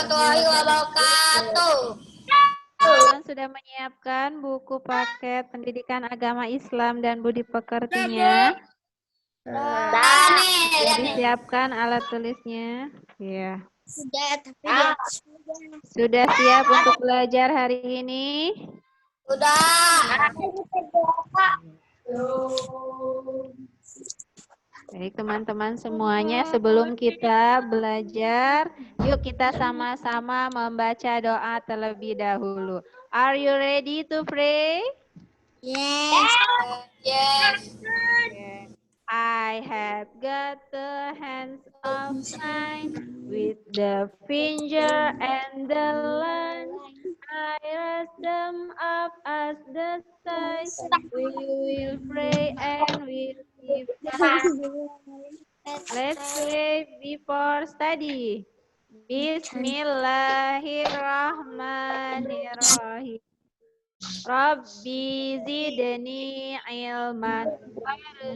warahmatullahi wabarakatuh. Teman sudah menyiapkan buku paket pendidikan agama Islam dan budi pekertinya. Sudah disiapkan alat tulisnya. Ya. Sudah, tapi Sudah siap untuk belajar hari ini? sudah. Baik teman-teman semuanya, sebelum kita belajar, yuk kita sama-sama membaca doa terlebih dahulu. Are you ready to pray? Yes. Yes. Okay. I have got the hands of mine with the finger and the lance. I raise them up as the stars. We will pray and we will give thanks. Let's pray before study. Bismillahirrahmanirrahim. Rabbi zidni ilman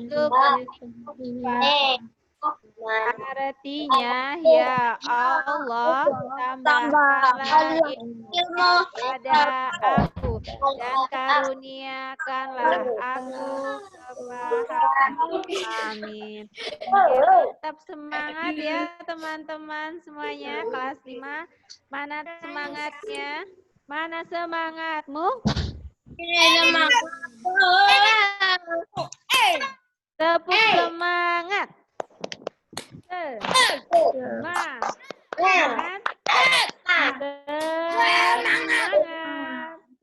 warzuqni. Artinya, ya Allah, tambahkanlah ilmu pada aku dan karuniakanlah aku kepahaman. Amin. Oke, tetap semangat ya teman-teman semuanya. Kelas 5, mana semangatnya? Mana semangatmu? Tepuk semangat. Semangat. Semangat.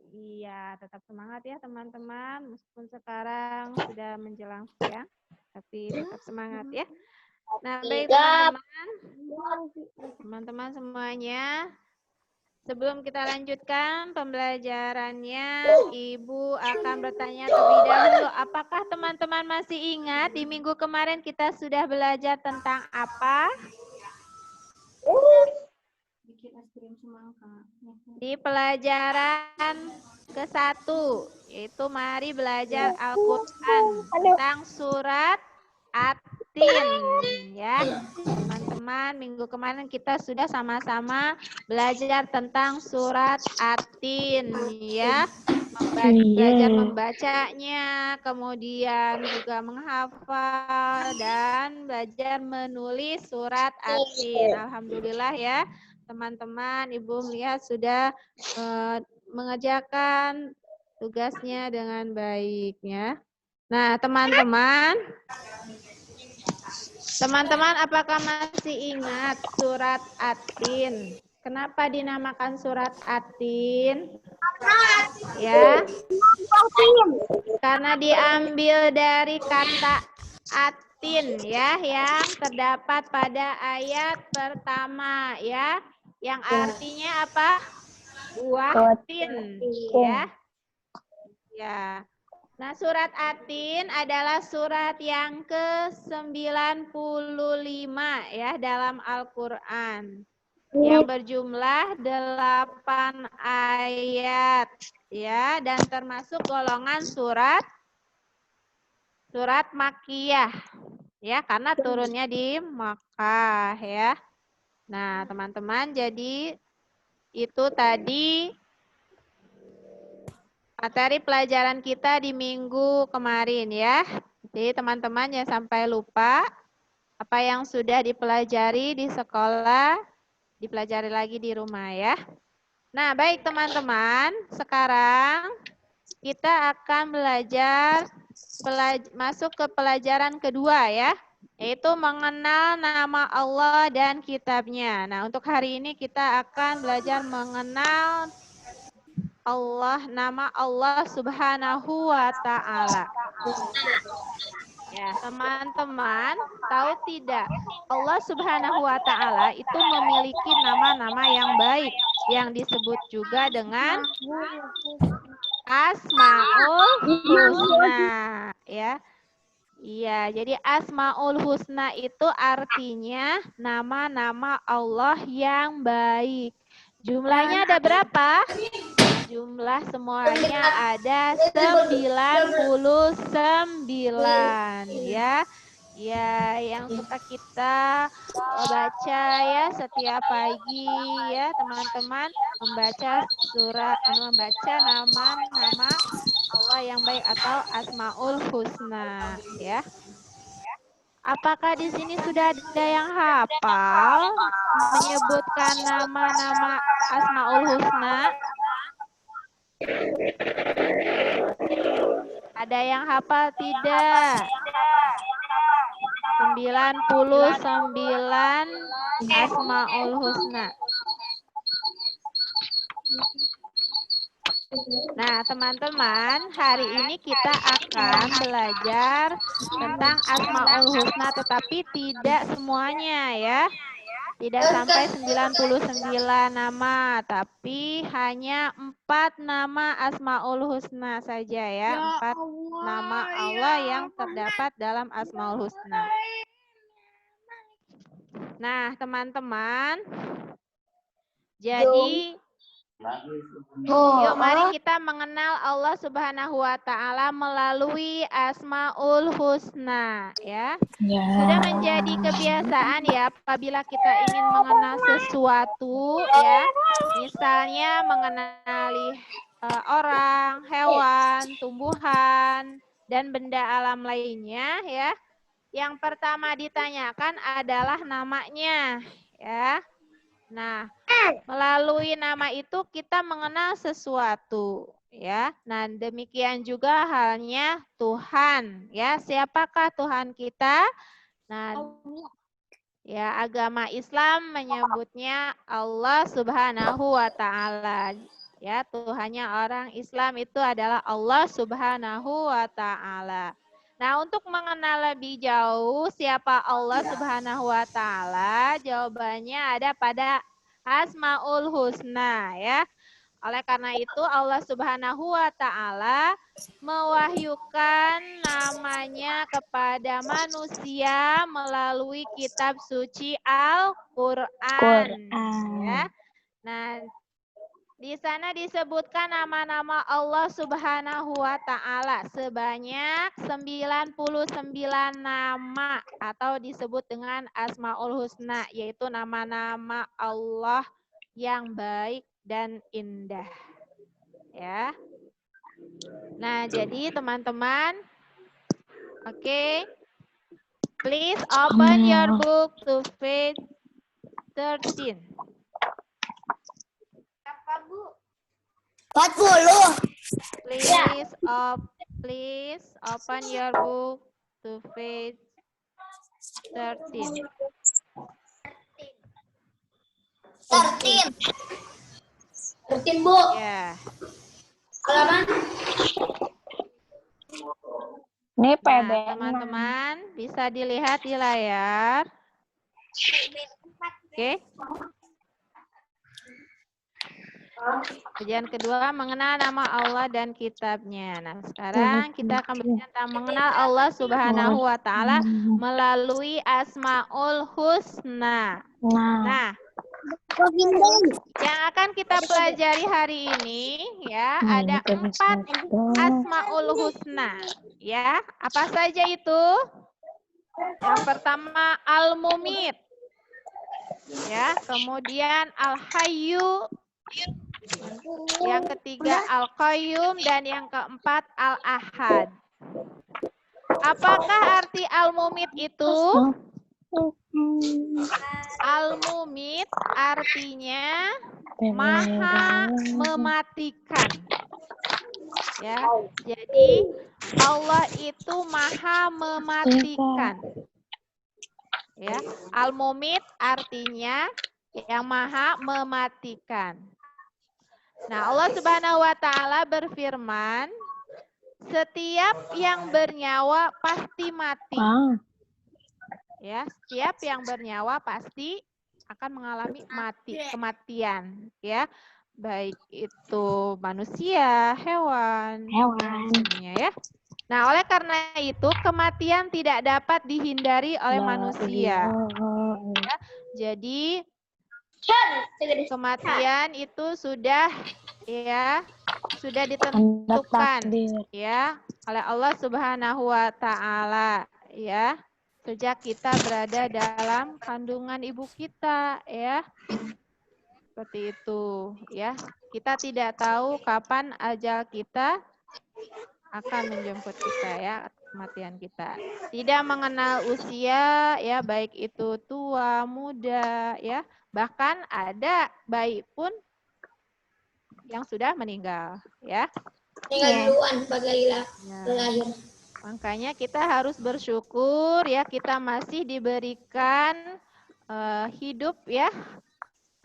Iya, tetap semangat ya teman-teman. Meskipun sekarang sudah menjelang siang, tapi tetap semangat ya. Nah, baik teman-teman. Teman-teman semuanya. Sebelum kita lanjutkan pembelajarannya, Ibu akan bertanya terlebih dahulu, apakah teman-teman masih ingat di minggu kemarin kita sudah belajar tentang apa? Di pelajaran ke-1, yaitu mari belajar Al-Quran tentang surat At-Tin, ya. Teman-teman, minggu kemarin kita sudah sama-sama belajar tentang surat At-Tin, ya. Belajar membacanya, kemudian juga menghafal dan belajar menulis surat At-Tin. Alhamdulillah ya, teman-teman. Ibu melihat sudah mengerjakan tugasnya dengan baik, ya. Nah, teman-teman, apakah masih ingat surat At-Tin? Kenapa dinamakan surat At-Tin? Ya, karena diambil dari kata atin ya, yang terdapat pada ayat pertama ya, yang artinya apa? Buah tin, ya. Ya. Nah, surat At-Tin adalah surat yang ke-95 ya dalam Al-Qur'an. Yang berjumlah 8 ayat ya, dan termasuk golongan surat Makkiyah ya, karena turunnya di Makkah ya. Nah, teman-teman, jadi itu tadi materi pelajaran kita di minggu kemarin ya. Jadi teman-teman jangan sampai lupa apa yang sudah dipelajari di sekolah, dipelajari lagi di rumah ya. Nah, baik teman-teman, sekarang kita akan masuk ke pelajaran kedua ya, yaitu mengenal nama Allah dan kitabnya. Nah, untuk hari ini kita akan belajar mengenal nama Allah Subhanahu wa Ta'ala. Ya, teman-teman, tahu tidak? Allah Subhanahu wa Ta'ala itu memiliki nama-nama yang baik yang disebut juga dengan Asmaul Husna, ya. Iya, jadi Asmaul Husna itu artinya nama-nama Allah yang baik. Jumlahnya ada berapa? Jumlah semuanya ada 99 ya. Ya, yang suka kita baca ya setiap pagi ya teman-teman, membaca membaca nama-nama Allah yang baik atau Asmaul Husna ya. Apakah di sini sudah ada yang hafal menyebutkan nama-nama Asmaul Husna? Ada yang hafal tidak? 99 Asmaul Husna. Nah, teman-teman, hari ini kita akan belajar tentang Asmaul Husna, tetapi tidak semuanya ya. Tidak sampai 99 nama, tapi hanya 4 nama Asmaul Husna saja ya. 4 nama Allah yang terdapat dalam Asmaul Husna. Nah, teman-teman, jadi yuk mari kita mengenal Allah Subhanahu wa taala melalui Asmaul Husna ya. Sudah menjadi kebiasaan ya apabila kita ingin mengenal sesuatu ya. Misalnya mengenali orang, hewan, tumbuhan dan benda alam lainnya ya. Yang pertama ditanyakan adalah namanya ya. Nah, melalui nama itu kita mengenal sesuatu ya. Nah, demikian juga halnya Tuhan ya. Siapakah Tuhan kita? Nah, ya agama Islam menyebutnya Allah Subhanahu wa taala. Ya, Tuhannya orang Islam itu adalah Allah Subhanahu wa taala. Nah, untuk mengenal lebih jauh siapa Allah Subhanahu wa taala, jawabannya ada pada Asmaul Husna ya. Oleh karena itu Allah Subhanahu wa taala mewahyukan namanya kepada manusia melalui kitab suci Al-Qur'an ya. Nah, di sana disebutkan nama-nama Allah Subhanahu wa taala sebanyak 99 nama atau disebut dengan Asmaul Husna, yaitu nama-nama Allah yang baik dan indah. Ya. Nah, jadi teman-teman, oke. Please open your book to page 13. Apa, Bu? 40. Please open your book to page 13. 13, Bu. Ya. Halaman. Ini Nah, PDF. teman-teman bisa dilihat di layar. Oke. Ujian kedua, mengenal nama Allah dan kitabnya. Nah, sekarang kita akan belajar tentang mengenal Allah Subhanahu wa taala melalui Asmaul Husna. Nah, yang akan kita pelajari hari ini ya ada 4 Asmaul Husna. Ya, apa saja itu? Yang pertama Al-Mumit. Ya, kemudian Al-Hayyu. Yang ketiga Al-Qayyum dan yang keempat Al-Ahad. Apakah arti Al-Mumit itu? Al-Mumit artinya maha mematikan. Ya, jadi Allah itu maha mematikan. Ya, Al-Mumit artinya yang maha mematikan. Nah, Allah Subhanahu wa taala berfirman, setiap yang bernyawa pasti mati. Ya, setiap yang bernyawa pasti akan mengalami kematian, ya. Baik itu manusia, hewan, semuanya ya. Nah, oleh karena itu kematian tidak dapat dihindari oleh manusia. Ya, jadi kematian itu sudah ditentukan ya oleh Allah Subhanahu wa taala ya. sejak kita berada dalam kandungan ibu kita, ya. Seperti itu, ya. Kita tidak tahu kapan ajal kita akan menjemput kita, ya, kematian kita. Tidak mengenal usia, ya, baik itu tua, muda, ya. Bahkan ada bayi pun yang sudah meninggal, ya. Tinggal duluan sebagai Ya. lahir. Makanya kita harus bersyukur, ya, kita masih diberikan hidup, ya,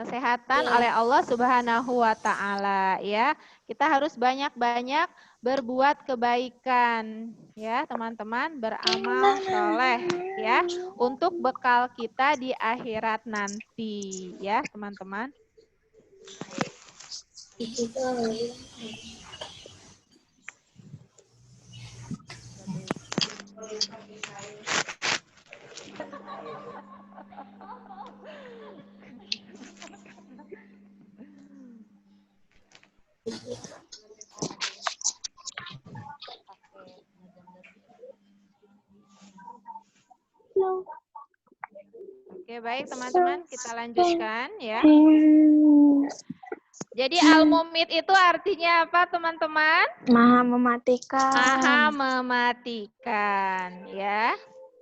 kesehatan oleh Allah Subhanahu wa taala, ya. Kita harus banyak-banyak berbuat kebaikan, ya, teman-teman, beramal soleh, ya, untuk bekal kita di akhirat nanti, ya, teman-teman. Oke, baik teman-teman, kita lanjutkan, ya. Jadi al-mumit itu artinya apa, teman-teman? Maha mematikan. Maha mematikan, ya.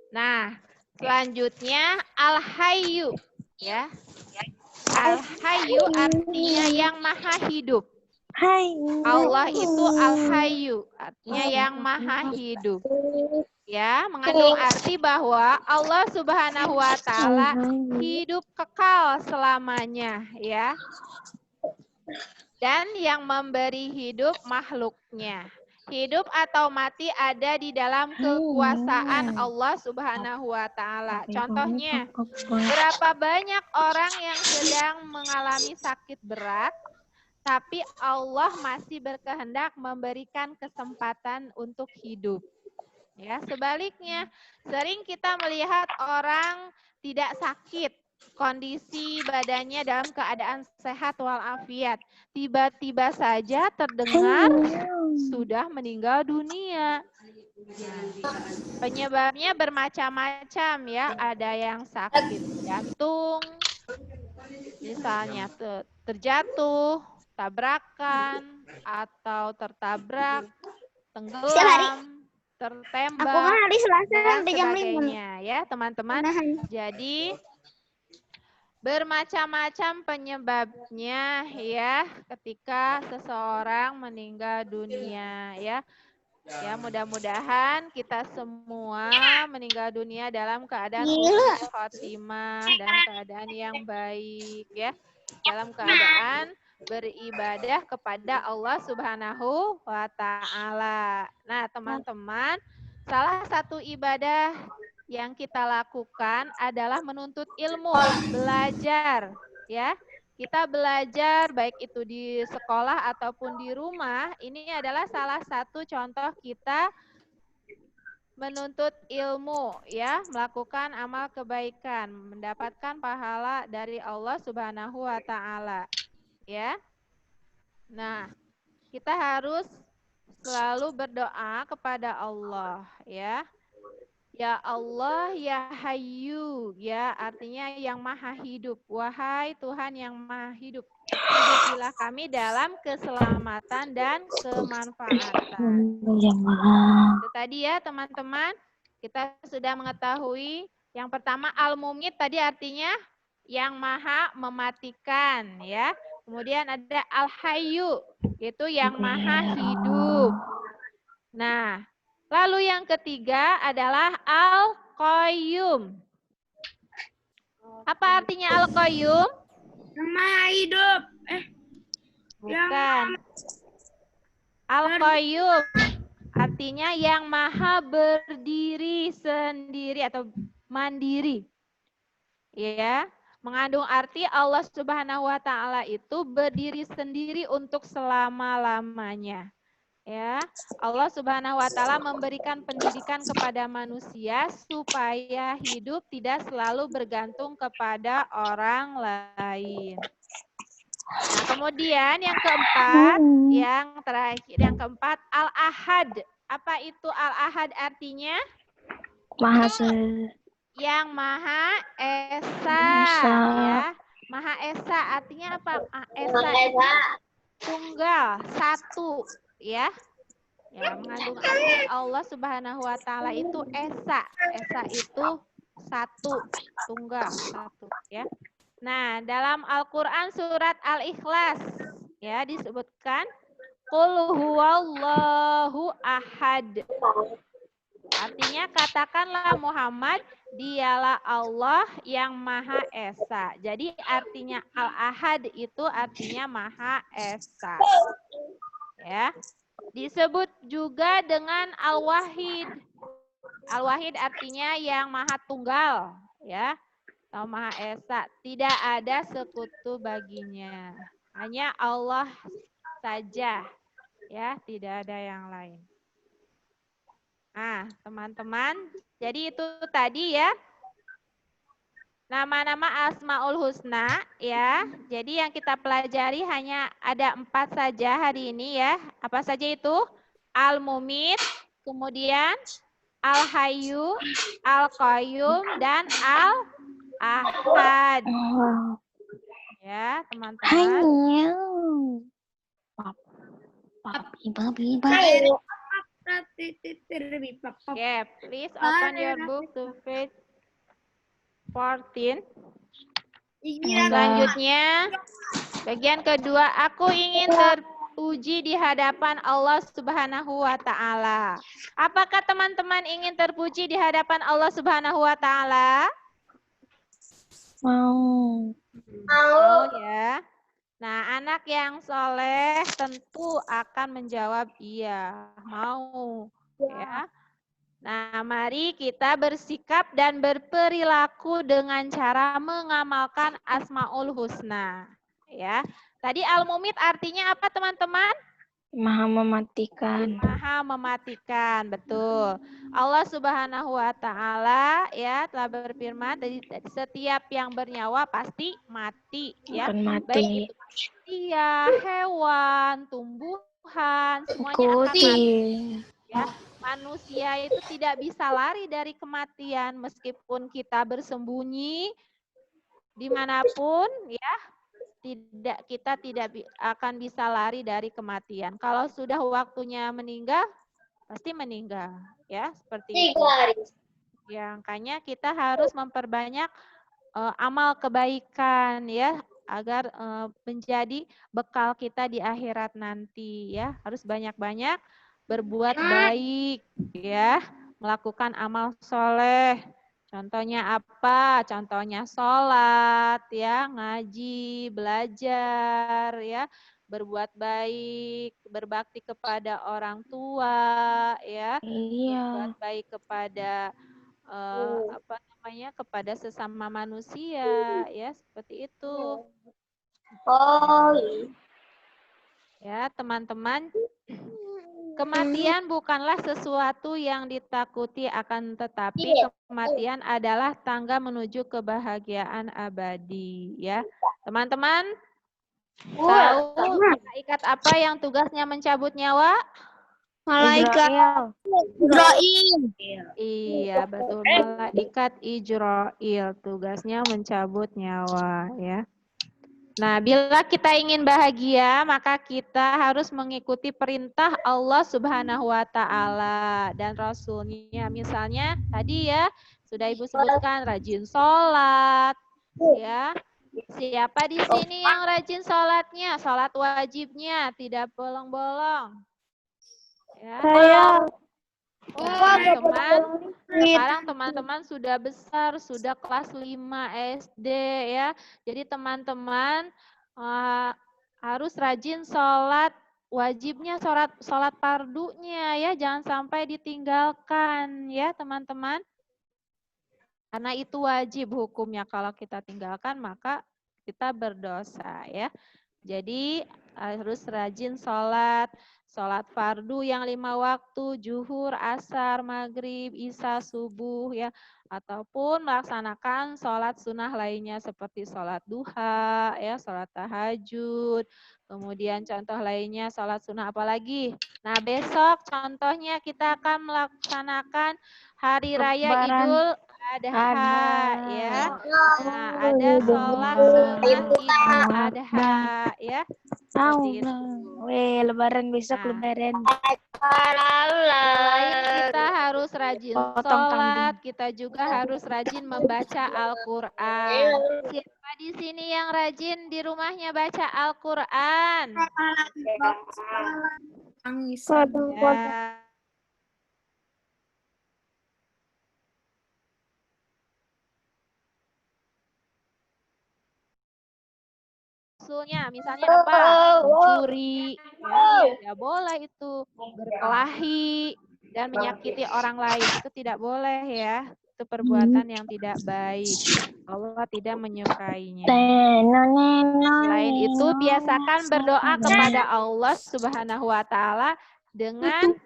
Nah, selanjutnya al-hayyu, ya. Al-hayyu artinya yang maha hidup. Hai. Allah itu al-hayyu, artinya yang maha hidup. Ya, mengandung arti bahwa Allah Subhanahu wa taala hidup kekal selamanya, ya. Dan yang memberi hidup makhluknya. Hidup atau mati ada di dalam kekuasaan Allah Subhanahu wa taala. Contohnya, berapa banyak orang yang sedang mengalami sakit berat, tapi Allah masih berkehendak memberikan kesempatan untuk hidup. Ya, sebaliknya, sering kita melihat orang tidak sakit, kondisi badannya dalam keadaan sehat walafiat. Tiba-tiba saja terdengar sudah meninggal dunia. Penyebabnya bermacam-macam, ya. Ada yang sakit jantung, misalnya terjatuh, tabrakan, atau tertabrak, tenggelam, tertembak, Aku kan hari Selasa dan sampai jam 5. sebagainya, ya, teman-teman. Jadi bermacam-macam penyebabnya, ya, ketika seseorang meninggal dunia, ya. Ya, mudah-mudahan kita semua meninggal dunia dalam keadaan husnul khotimah dan keadaan yang baik, ya. Dalam keadaan beribadah kepada Allah Subhanahu wa taala. Nah, teman-teman, salah satu ibadah yang kita lakukan adalah menuntut ilmu, belajar, ya. Kita belajar baik itu di sekolah ataupun di rumah, ini adalah salah satu contoh kita menuntut ilmu, ya, melakukan amal kebaikan, mendapatkan pahala dari Allah Subhanahu wa taala, ya. Nah, kita harus selalu berdoa kepada Allah, ya. Ya Allah, ya Hayyu, ya, artinya yang maha hidup. Wahai Tuhan yang maha hidup, hidupilah kami dalam keselamatan dan kemanfaatan. Itu tadi, ya, teman-teman, kita sudah mengetahui. Yang pertama, al-mumit tadi artinya yang maha mematikan, ya. Kemudian ada al-hayyu, yaitu yang maha hidup. Nah, lalu yang ketiga adalah al-qayyum. Apa artinya al-qayyum? Maha hidup. Bukan. Al-qayyum artinya yang maha berdiri sendiri atau mandiri. Ya, mengandung arti Allah Subhanahu wa taala itu berdiri sendiri untuk selama-lamanya. Ya, Allah Subhanahu wa taala memberikan pendidikan kepada manusia supaya hidup tidak selalu bergantung kepada orang lain. Nah, kemudian yang keempat, yang terakhir, yang keempat, al-ahad. Apa itu al-ahad artinya? Maha Yang Maha Esa, Esa. ya. Maha Esa artinya apa? Esa itu tunggal, satu, ya. Ya, mengandung arti Allah Subhanahu wa taala itu esa. Esa itu satu, tunggal, satu, ya. Nah, dalam Al-Qur'an surat Al-Ikhlas ya disebutkan qul huwallahu ahad. Artinya katakanlah Muhammad, dialah Allah yang Maha Esa. Jadi artinya Al-Ahad itu artinya Maha Esa. Ya. Disebut juga dengan Al-Wahid. Al-Wahid artinya yang Maha Tunggal, ya. Atau Maha Esa. Tidak ada sekutu baginya. Hanya Allah saja, ya, tidak ada yang lain. Nah, teman-teman, jadi itu tadi ya nama-nama Asmaul Husna ya. Jadi yang kita pelajari hanya ada 4 saja hari ini ya. Apa saja itu? Al-Mumit, kemudian Al-Hayyu, Al-Qayyum, dan Al-Ahad. Ya, teman-teman. Hanya. Okay, please open your book to page 14. Selanjutnya, bagian kedua, aku ingin terpuji di hadapan Allah Subhanahu wa taala. Apakah teman-teman ingin terpuji di hadapan Allah Subhanahu wa taala? Mau. Mau ya. Nah, anak yang soleh tentu akan menjawab iya, mau. Ya. Nah, mari kita bersikap dan berperilaku dengan cara mengamalkan Asmaul Husna. Ya. Tadi Al-Mumit artinya apa, teman-teman? Maha mematikan. Maha mematikan, betul. Allah Subhanahu wa taala ya telah berfirman, setiap yang bernyawa pasti mati, ya. Akan mati. Baik itu manusia, hewan, tumbuhan, semuanya akan mati. Ya. Manusia itu tidak bisa lari dari kematian meskipun kita bersembunyi dimanapun, ya. Kita tidak akan bisa lari dari kematian. Kalau sudah waktunya meninggal, pasti meninggal, ya, seperti itu. Ya, makanya kita harus memperbanyak amal kebaikan, ya, agar menjadi bekal kita di akhirat nanti, ya. Harus banyak-banyak berbuat baik, ya, melakukan amal soleh. Contohnya apa? Contohnya sholat, ya, ngaji, belajar, ya, berbuat baik, berbakti kepada orang tua, ya, berbuat baik kepada kepada sesama manusia, ya, seperti itu. Oh, Ya, teman-teman. Kematian bukanlah sesuatu yang ditakuti, akan tetapi kematian adalah tangga menuju kebahagiaan abadi, ya. Teman-teman, tahu malaikat apa yang tugasnya mencabut nyawa? malaikat Ibrahim. Iya, betul. Malaikat Ijrail tugasnya mencabut nyawa, ya. Nah, bila kita ingin bahagia, maka kita harus mengikuti perintah Allah Subhanahu wa taala dan Rasul-Nya. Misalnya tadi ya, sudah Ibu sebutkan rajin sholat, ya. Siapa di sini yang rajin sholatnya? Sholat wajibnya, tidak bolong-bolong. Ya. Saya. Teman-teman, sekarang teman-teman sudah besar, sudah kelas 5 SD ya. Jadi teman-teman harus rajin sholat wajibnya, sholat fardunya ya, jangan sampai ditinggalkan ya teman-teman. Karena itu wajib hukumnya, kalau kita tinggalkan maka kita berdosa ya. Jadi harus rajin sholat fardu yang 5 waktu, zuhur, asar, maghrib, isya, subuh ya, ataupun melaksanakan sholat sunnah lainnya seperti sholat duha ya, sholat tahajud. Kemudian contoh lainnya sholat sunnah apalagi. Nah, besok contohnya kita akan melaksanakan hari raya adha ya. Nah, ada sholat sunnah Idul Adha ya. Seperti itu. Weh, lebaran besok Nah, lebaran. selain kita harus rajin Potong sholat, kambing. kita juga harus rajin membaca Al-Quran. Siapa di sini yang rajin di rumahnya baca Al-Quran? Ya. Usulnya misalnya apa? Mencuri, ya, tidak boleh itu. Berkelahi dan menyakiti orang lain itu tidak boleh ya. Itu perbuatan yang tidak baik. Allah tidak menyukainya. Selain itu, biasakan berdoa kepada Allah Subhanahu wa Ta'ala dengan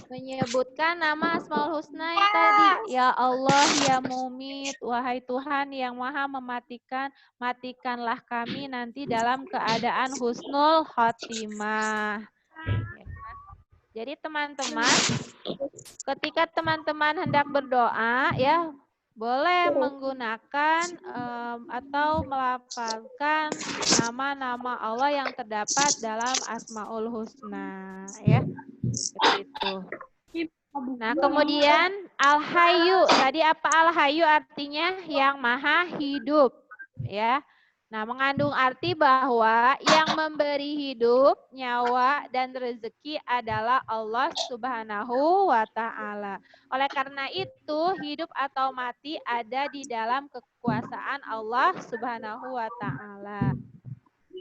menyebutkan nama Asmaul Husna yang tadi. Ya Allah, ya Mumit, wahai Tuhan yang maha mematikan, matikanlah kami nanti dalam keadaan husnul khotimah. Ya. Jadi teman-teman, ketika teman-teman hendak berdoa, ya boleh menggunakan atau melafalkan nama-nama Allah yang terdapat dalam Asmaul Husna, ya. Seperti itu. Nah, kemudian Al-Hayyu. Tadi apa Al-Hayyu artinya? Yang maha hidup, ya. Nah, mengandung arti bahwa yang memberi hidup, nyawa, dan rezeki adalah Allah Subhanahu wa Ta'ala. Oleh karena itu, hidup atau mati ada di dalam kekuasaan Allah Subhanahu wa Ta'ala.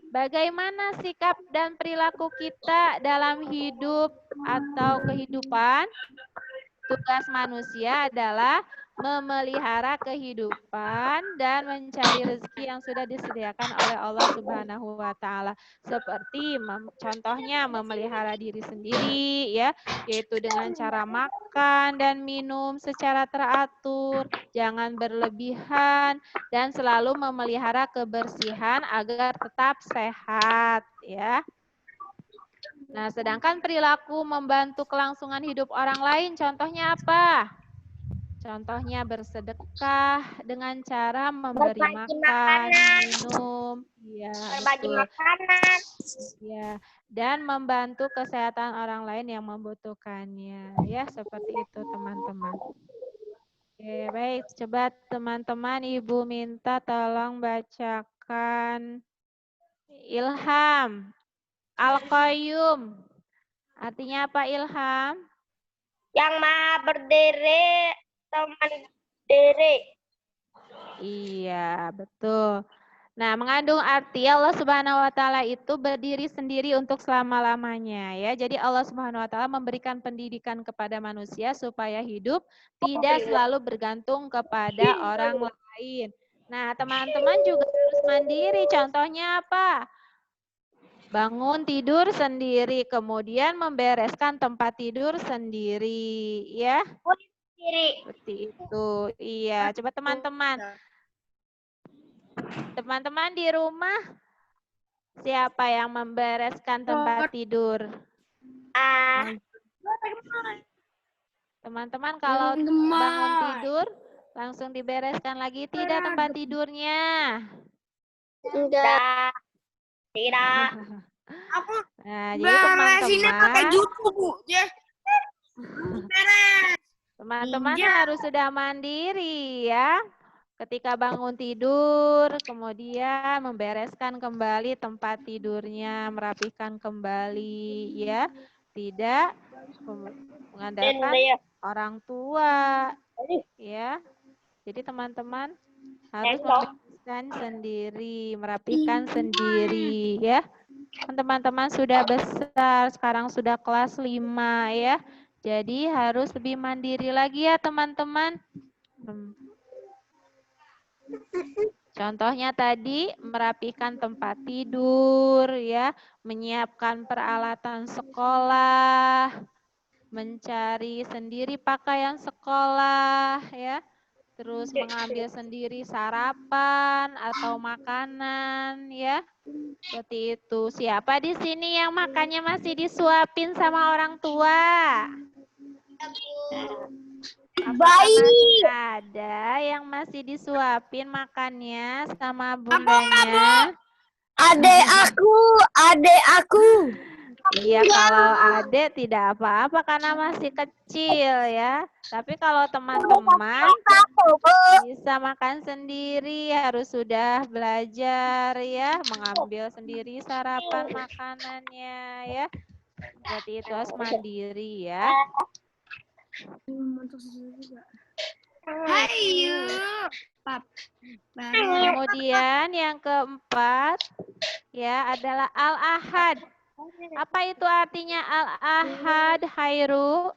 Bagaimana sikap dan perilaku kita dalam hidup atau kehidupan? Tugas manusia adalah memelihara kehidupan dan mencari rezeki yang sudah disediakan oleh Allah Subhanahu wa Ta'ala. Seperti contohnya memelihara diri sendiri, ya, yaitu dengan cara makan dan minum secara teratur, jangan berlebihan, dan selalu memelihara kebersihan agar tetap sehat, ya. Nah, sedangkan perilaku membantu kelangsungan hidup orang lain, contohnya apa? Contohnya bersedekah dengan cara memberi makan, minum, ya, betul. Ya, dan membantu kesehatan orang lain yang membutuhkannya, ya, seperti itu teman-teman. Oke, baik, coba teman-teman Ibu minta tolong bacakan Ilham. Al-Qayyum. Artinya apa Ilham? Yang maha berdiri, teman diri. Iya, betul. Nah, mengandung arti Allah Subhanahu wa Ta'ala itu berdiri sendiri untuk selama-lamanya, ya. Jadi Allah Subhanahu wa Ta'ala memberikan pendidikan kepada manusia supaya hidup tidak selalu bergantung kepada orang lain. Nah, teman-teman juga harus mandiri. Contohnya apa? Bangun tidur sendiri, kemudian membereskan tempat tidur sendiri, ya. Seperti itu. Iya, coba teman-teman. Teman-teman di rumah, siapa yang membereskan tempat tidur? Teman-teman kalau bangun tidur, langsung dibereskan lagi tidak tempat tidurnya? Enggak. Tidak. Nah, jadi teman-teman, teman-teman harus sudah mandiri ya. Ketika bangun tidur, kemudian membereskan kembali tempat tidurnya, merapikan kembali ya. Tidak mengandalkan orang tua ya. Jadi teman-teman harus membereskan sendiri, merapikan sendiri ya. Teman-teman sudah besar, sekarang sudah kelas 5 ya. Jadi harus lebih mandiri lagi ya teman-teman. Contohnya tadi merapikan tempat tidur ya, menyiapkan peralatan sekolah, mencari sendiri pakaian sekolah ya. Terus mengambil sendiri sarapan atau makanan ya. Seperti itu. Siapa di sini yang makannya masih disuapin sama orang tua? Apakah masih ada yang masih disuapin makannya sama bundanya? Adek aku. Iya, kalau adek tidak apa-apa karena masih kecil ya. Tapi kalau teman-teman bisa makan sendiri, harus sudah belajar ya, mengambil sendiri sarapan makanannya ya. Seperti itu, harus mandiri ya. Kemudian yang keempat ya adalah al-ahad. Apa itu artinya al-ahad, Hairu?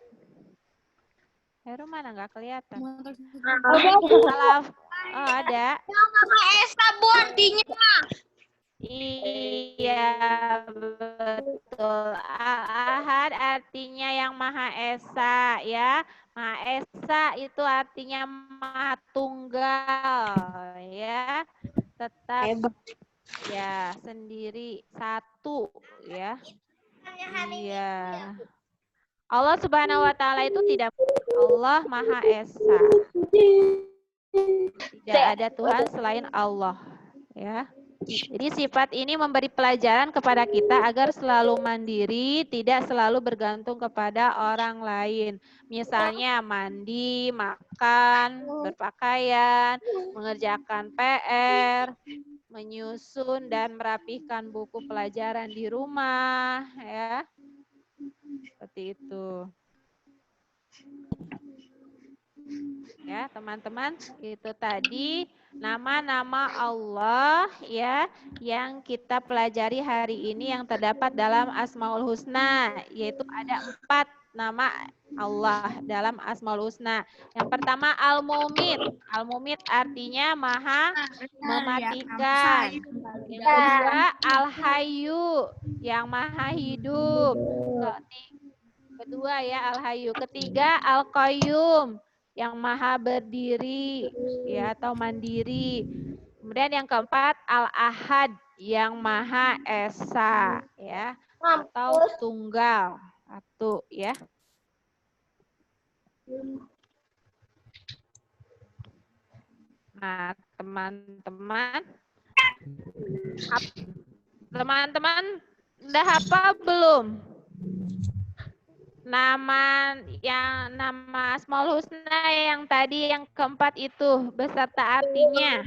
Hairu mana nggak kelihatan? Salaf. Oh, ada. Esa Bu artinya. Iya, betul. Al-ahad artinya yang Maha Esa ya. Maha Esa itu artinya Maha Tunggal ya. Tetap ya sendiri satu ya. Iya. Allah Subhanahu wa taala itu tidak, Allah Maha Esa. Tidak ada Tuhan selain Allah ya. Jadi sifat ini memberi pelajaran kepada kita agar selalu mandiri, tidak selalu bergantung kepada orang lain. Misalnya mandi, makan, berpakaian, mengerjakan PR, menyusun dan merapihkan buku pelajaran di rumah, ya. Seperti itu. Ya, teman-teman, itu tadi nama-nama Allah ya yang kita pelajari hari ini yang terdapat dalam Asmaul Husna, yaitu ada 4 nama Allah dalam Asmaul Husna. Yang pertama Al-Mumit. Al-Mumit artinya Maha mematikan. Yang kedua Al-Hayyu, yang Maha hidup. Kedua ya Al-Hayyu. Ketiga Al-Qayyum, yang Maha berdiri ya atau mandiri. Kemudian yang keempat Al-Ahad, yang Maha Esa ya atau tunggal, satu ya. Nah, teman-teman udah hafal belum? Nama Asmaul Husna yang tadi yang keempat itu beserta artinya.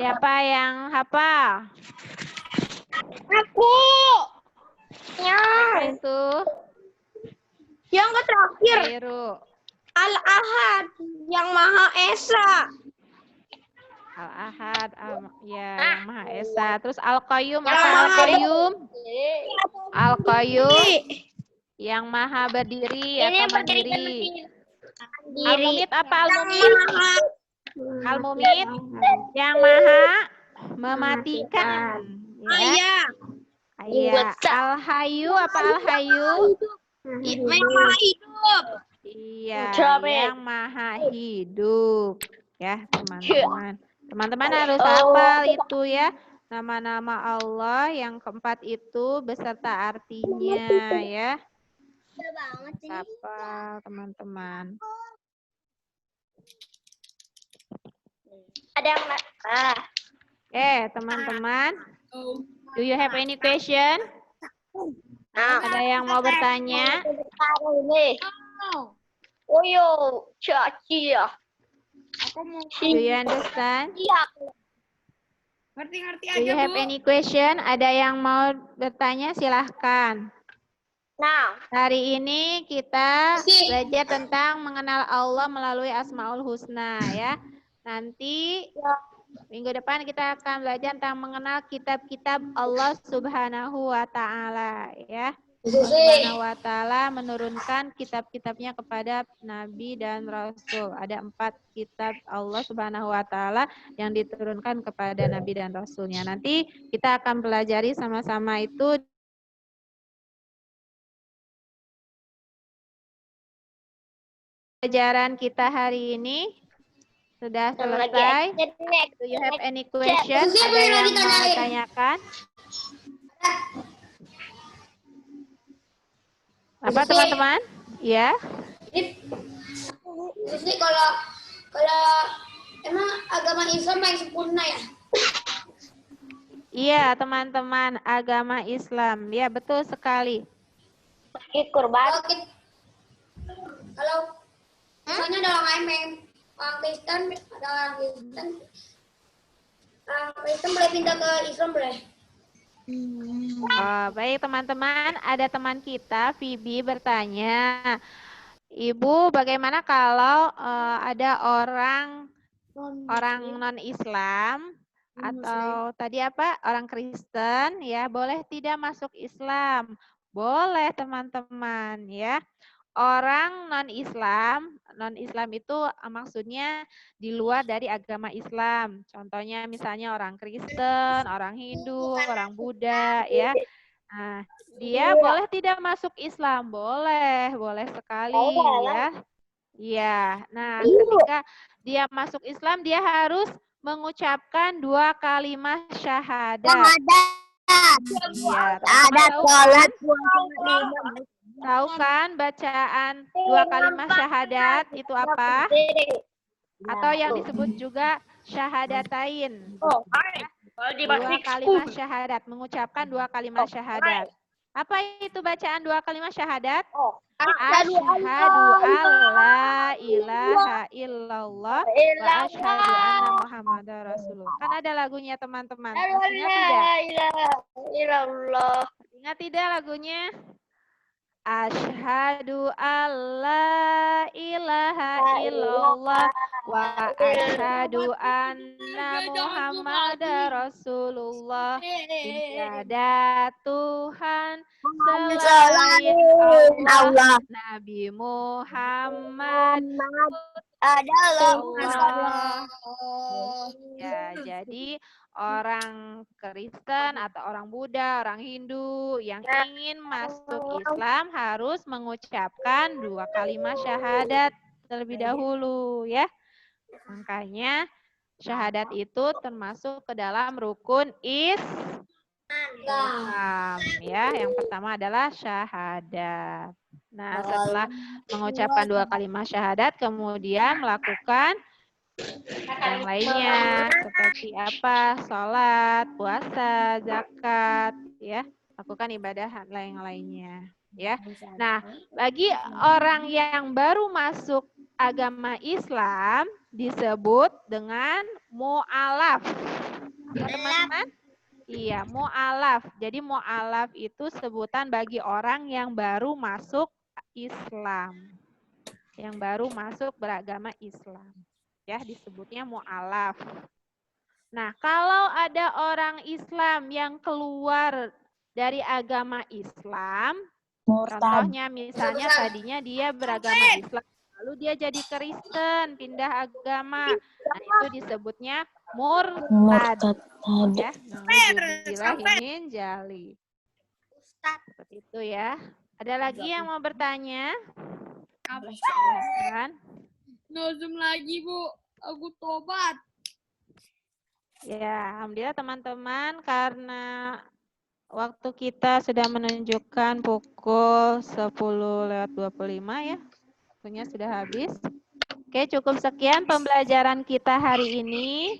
Siapa yang hafal? Aku. Ya. Apa itu? Yang terakhir. Hairu. Al-Ahad, yang Maha Esa. Al-Ahad, yang Maha Esa. Terus Al-Qayyum, Yang apa Maha Al-Qayyum? Al-Qayyum, yang Maha berdiri atau mandiri. Al-Mumit apa Al-Mumit? Al-Mumit, yang Maha mematikan. Ya. Iya. Al-Hayyu apa Al-Hayyu? Maha hidup. Iya, yang Maha hidup. Ya, teman-teman. Teman-teman harus hafal itu ya. Nama-nama Allah yang keempat itu beserta artinya ya. Hafal teman-teman. Ada yang Teman-teman. Do you have any question? Ada yang mau bertanya? Oh yo, Caci ya. Do you understand? Iya. Ngerti-ngerti Do aja, you have Bu. any question? Ada yang mau bertanya? Silahkan. Nah, Hari ini kita belajar tentang mengenal Allah melalui Asmaul Husna ya. Nanti minggu depan kita akan belajar tentang mengenal kitab-kitab Allah Subhanahu wa taala ya. Allah Subhanahu wa taala menurunkan kitab-kitabnya kepada nabi dan rasul. Ada 4 kitab Allah Subhanahu wa taala yang diturunkan kepada nabi dan rasulnya. Nanti kita akan pelajari sama-sama itu. Pelajaran kita hari ini sudah selesai. Do you have any question? Ada yang mau tanyakan? Apa teman-teman? Ya. Sih kalau emang agama Islam yang sempurna ya? Iya, teman-teman, agama Islam. Ya, betul sekali. Kurban. Kalau misalnya ada orang Kristen, ada orang Kristen boleh pindah ke Islam boleh? Oh, baik teman-teman, ada teman kita, Vibi bertanya, Ibu, bagaimana kalau ada orang non-Islam atau tadi apa orang Kristen ya boleh tidak masuk Islam? Boleh teman-teman ya. Orang non-Islam itu maksudnya di luar dari agama Islam. Contohnya misalnya orang Kristen, orang Hindu, orang Buddha ya. Nah, dia boleh tidak masuk Islam? Boleh, boleh sekali ya. Iya. Nah, ketika dia masuk Islam, dia harus mengucapkan 2 kalimat syahadat. Iya, Ada teman-teman tahu sholat kan? Tahu kan bacaan 2 kalimat syahadat itu apa? Atau yang disebut juga syahadatain. Kalau 2 kalimat syahadat, mengucapkan 2 kalimat syahadat. Apa itu bacaan 2 kalimat syahadat? Asyhadu alla ilaha illallah wa asyhadu anna muhammadar rasulullah. Kan ada lagunya teman-teman. Ingat tidak? Ingat tidak lagunya? Asyhadu alla ilaha illallah wa asyhadu anna muhammadar rasulullah. Tiada Tuhan selain Allah. Nabi Muhammad adalah Allah. Ya, jadi orang Kristen atau orang Buddha, orang Hindu yang ingin masuk Islam harus mengucapkan 2 kalimat syahadat terlebih dahulu ya. Makanya syahadat itu termasuk ke dalam rukun Islam ya. Yang pertama adalah syahadat. Nah, setelah mengucapkan 2 kalimat syahadat kemudian melakukan yang lainnya seperti apa? Sholat, puasa, zakat, ya, lakukan ibadah yang lainnya, ya. Nah, bagi orang yang baru masuk agama Islam disebut dengan mu'alaf. Apa teman-teman? Iya, mu'alaf. Jadi mu'alaf itu sebutan bagi orang yang baru masuk Islam, yang baru masuk beragama Islam. Ya, disebutnya mu'alaf. Nah, kalau ada orang Islam yang keluar dari agama Islam, contohnya misalnya tadinya dia beragama Islam, lalu dia jadi Kristen, pindah agama. Nah, itu disebutnya murtad. Ya, na'udzubillahi jali. Seperti itu ya. Ada lagi yang mau bertanya? Silakan. Nozum lagi, Bu. Aku tobat. Ya, alhamdulillah teman-teman, karena waktu kita sudah menunjukkan pukul 10:25 ya. Waktunya sudah habis. Oke, cukup sekian pembelajaran kita hari ini.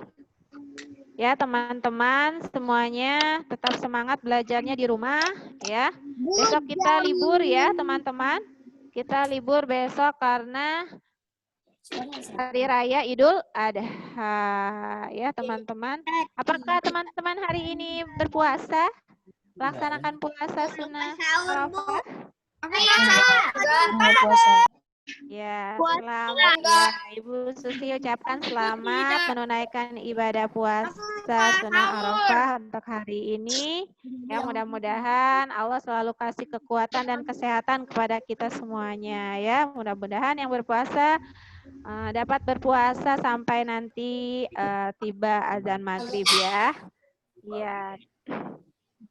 Ya, teman-teman semuanya tetap semangat belajarnya di rumah ya. Besok kita libur ya, teman-teman. Kita libur besok karena Hari Raya Idul Adha ya teman-teman. Apakah teman-teman hari ini berpuasa? Laksanakan puasa sunnah Arafah? Ya, selamat ya Ibu Susi ucapkan selamat menunaikan ibadah puasa sunnah Arafah untuk hari ini. Ya, mudah-mudahan Allah selalu kasih kekuatan dan kesehatan kepada kita semuanya ya. Mudah-mudahan yang berpuasa dapat berpuasa sampai nanti tiba azan maghrib ya. Ya.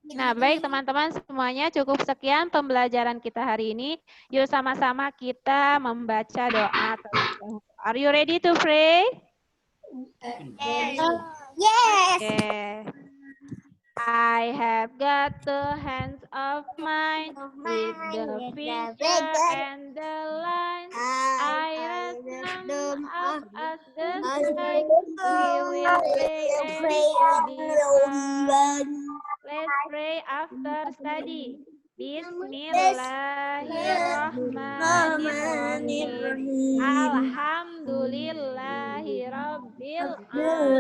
Nah, baik teman-teman semuanya, cukup sekian pembelajaran kita hari ini. Yuk sama-sama kita membaca doa. Are you ready to pray? Yes. Okay. I have got the hands of mine with the finger and the line. I raise them up as the sky. We will pray and be one. Let's pray after study. Bismillahirrahmanirrahim. Alhamdulillahirabbil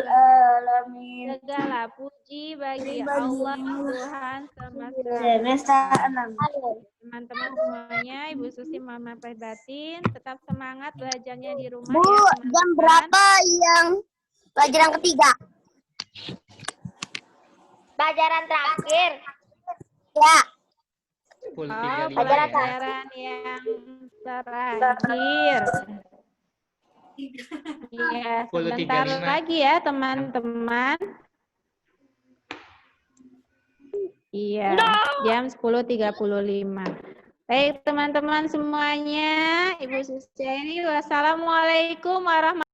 alamin. Segala puji bagi Allah Tuhan semesta alam. Teman-teman semuanya, Ibu Susi, Mama Prihatin, tetap semangat belajarnya di rumah Bu, ya, jam teman-teman. berapa yang pelajaran ketiga? Pelajaran terakhir. Ya. Oh, 10.35 ya. pelajaran yang terakhir. Iya, 10.35. sebentar lagi ya, teman-teman. Iya, jam 10.35. Baik, teman-teman semuanya, Ibu Susi ini, wassalamualaikum warahmatullahi wabarakatuh.